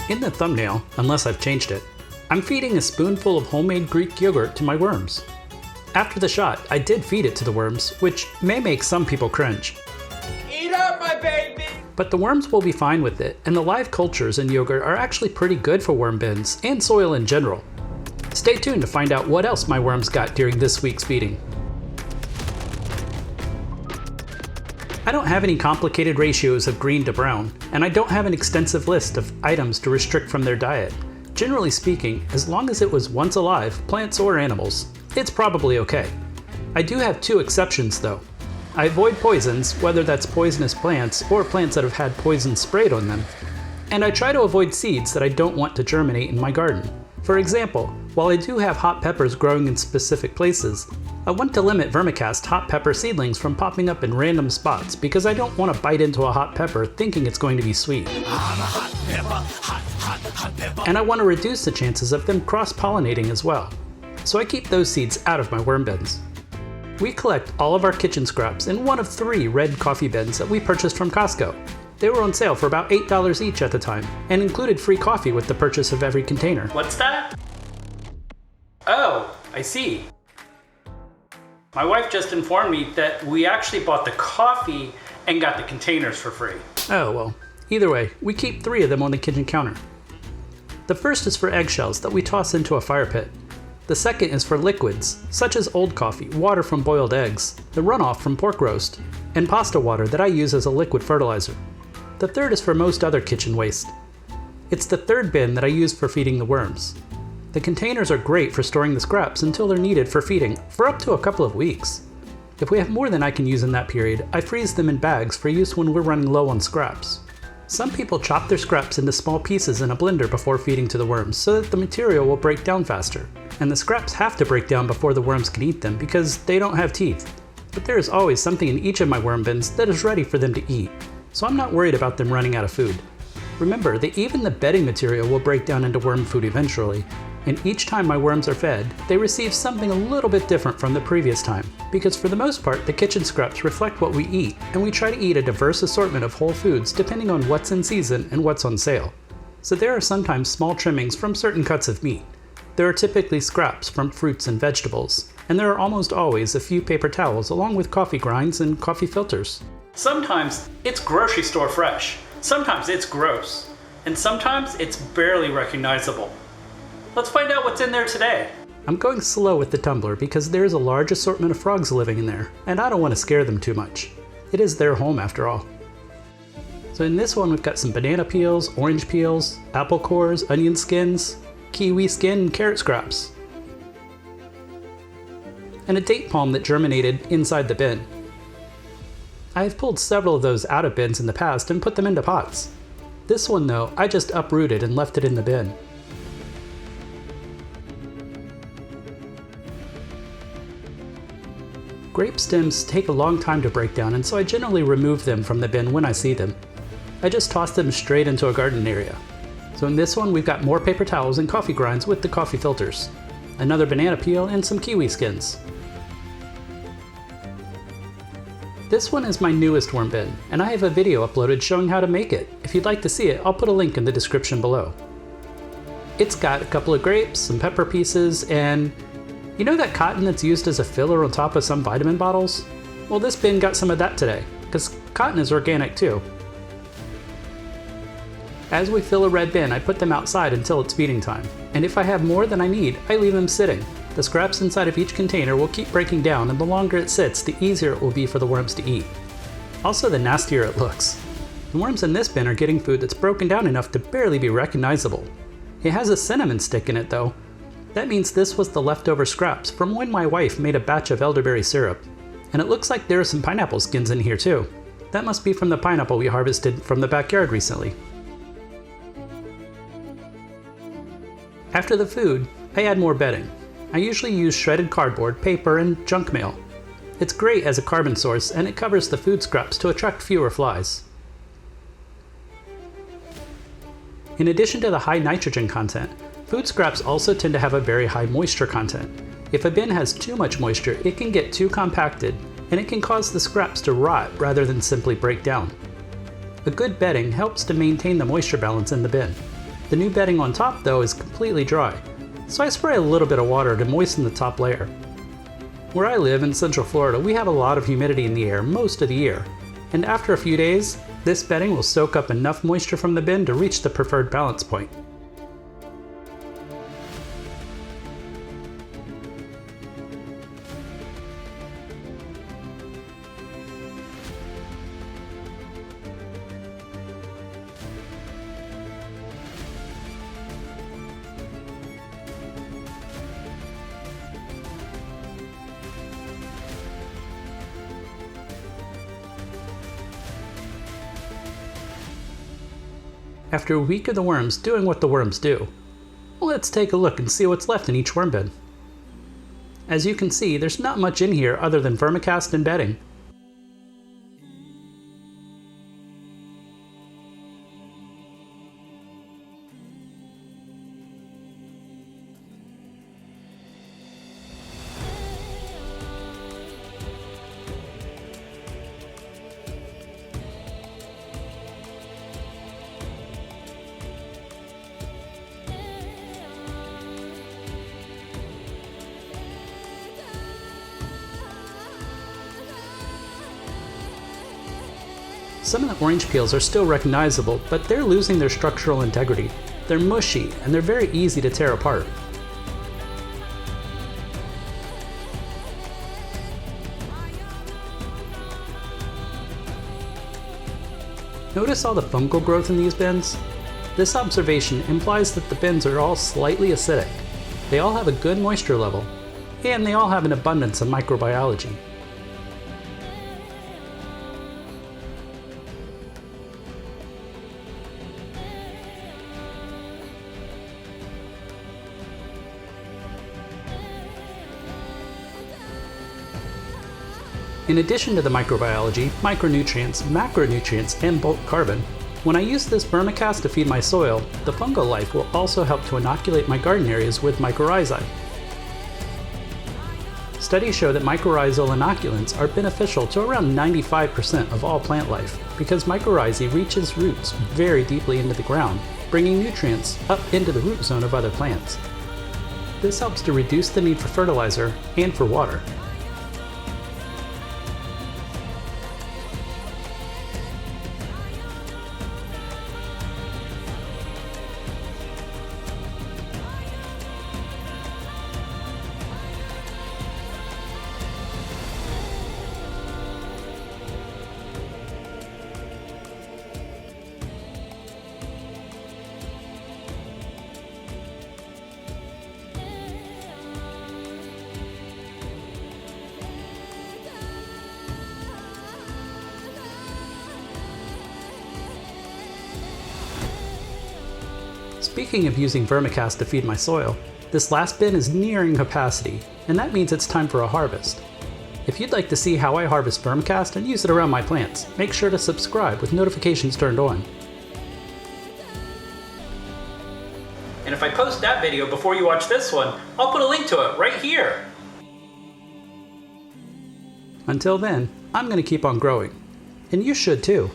In the thumbnail, unless I've changed it, I'm feeding a spoonful of homemade Greek yogurt to my worms. After the shot, I did feed it to the worms, which may make some people cringe. Eat up, my baby! But the worms will be fine with it, and the live cultures in yogurt are actually pretty good for worm bins and soil in general. Stay tuned to find out what else my worms got during this week's feeding. I don't have any complicated ratios of green to brown, and I don't have an extensive list of items to restrict from their diet. Generally speaking, as long as it was once alive, plants or animals, it's probably okay. I do have two exceptions though. I avoid poisons, whether that's poisonous plants or plants that have had poison sprayed on them. And I try to avoid seeds that I don't want to germinate in my garden. For example, while I do have hot peppers growing in specific places, I want to limit vermicast hot pepper seedlings from popping up in random spots because I don't want to bite into a hot pepper thinking it's going to be sweet. And I want to reduce the chances of them cross-pollinating as well. So I keep those seeds out of my worm bins. We collect all of our kitchen scraps in one of 3 red coffee bins that we purchased from Costco. They were on sale for about $8 each at the time, and included free coffee with the purchase of every container. What's that? Oh, I see. My wife just informed me that we actually bought the coffee and got the containers for free. Oh well, either way, we keep 3 of them on the kitchen counter. The first is for eggshells that we toss into a fire pit. The second is for liquids, such as old coffee, water from boiled eggs, the runoff from pork roast, and pasta water that I use as a liquid fertilizer. The third is for most other kitchen waste. It's the third bin that I use for feeding the worms. The containers are great for storing the scraps until they're needed for feeding for up to a couple of weeks. If we have more than I can use in that period, I freeze them in bags for use when we're running low on scraps. Some people chop their scraps into small pieces in a blender before feeding to the worms so that the material will break down faster. And the scraps have to break down before the worms can eat them because they don't have teeth. But there is always something in each of my worm bins that is ready for them to eat, so I'm not worried about them running out of food. Remember that even the bedding material will break down into worm food eventually, and each time my worms are fed, they receive something a little bit different from the previous time, because for the most part the kitchen scraps reflect what we eat, and we try to eat a diverse assortment of whole foods depending on what's in season and what's on sale. So there are sometimes small trimmings from certain cuts of meat. There are typically scraps from fruits and vegetables, and there are almost always a few paper towels along with coffee grinds and coffee filters. Sometimes it's grocery store fresh, sometimes it's gross, and sometimes it's barely recognizable. Let's find out what's in there today. I'm going slow with the tumbler because there is a large assortment of frogs living in there, and I don't want to scare them too much. It is their home after all. So in this one we've got some banana peels, orange peels, apple cores, onion skins, kiwi skin, and carrot scraps. And a date palm that germinated inside the bin. I have pulled several of those out of bins in the past and put them into pots. This one though, I just uprooted and left it in the bin. Grape stems take a long time to break down, and so I generally remove them from the bin when I see them. I just toss them straight into a garden area. So in this one we've got more paper towels and coffee grinds with the coffee filters, another banana peel, and some kiwi skins. This one is my newest worm bin, and I have a video uploaded showing how to make it. If you'd like to see it, I'll put a link in the description below. It's got a couple of grapes, some pepper pieces, and you know that cotton that's used as a filler on top of some vitamin bottles? Well, this bin got some of that today, because cotton is organic too. As we fill a red bin, I put them outside until it's feeding time, and if I have more than I need, I leave them sitting. The scraps inside of each container will keep breaking down, and the longer it sits, the easier it will be for the worms to eat. Also, the nastier it looks. The worms in this bin are getting food that's broken down enough to barely be recognizable. It has a cinnamon stick in it though. That means this was the leftover scraps from when my wife made a batch of elderberry syrup. And it looks like there are some pineapple skins in here too. That must be from the pineapple we harvested from the backyard recently. After the food, I add more bedding. I usually use shredded cardboard, paper, and junk mail. It's great as a carbon source, and it covers the food scraps to attract fewer flies. In addition to the high nitrogen content, food scraps also tend to have a very high moisture content. If a bin has too much moisture, it can get too compacted, and it can cause the scraps to rot rather than simply break down. A good bedding helps to maintain the moisture balance in the bin. The new bedding on top, though, is completely dry, so I spray a little bit of water to moisten the top layer. Where I live in Central Florida, we have a lot of humidity in the air most of the year, and after a few days, this bedding will soak up enough moisture from the bin to reach the preferred balance point. After a week of the worms doing what the worms do, let's take a look and see what's left in each worm bin. As you can see, there's not much in here other than vermicast and bedding. Some of the orange peels are still recognizable, but they're losing their structural integrity. They're mushy, and they're very easy to tear apart. Notice all the fungal growth in these bins? This observation implies that the bins are all slightly acidic. They all have a good moisture level, and they all have an abundance of microbiology. In addition to the microbiology, micronutrients, macronutrients, and bulk carbon, when I use this vermicast to feed my soil, the fungal life will also help to inoculate my garden areas with mycorrhizae. Studies show that mycorrhizal inoculants are beneficial to around 95% of all plant life because mycorrhizae reaches roots very deeply into the ground, bringing nutrients up into the root zone of other plants. This helps to reduce the need for fertilizer and for water. Speaking of using vermicast to feed my soil, this last bin is nearing capacity, and that means it's time for a harvest. If you'd like to see how I harvest vermicast and use it around my plants, make sure to subscribe with notifications turned on. And if I post that video before you watch this one, I'll put a link to it right here. Until then, I'm going to keep on growing, and you should too.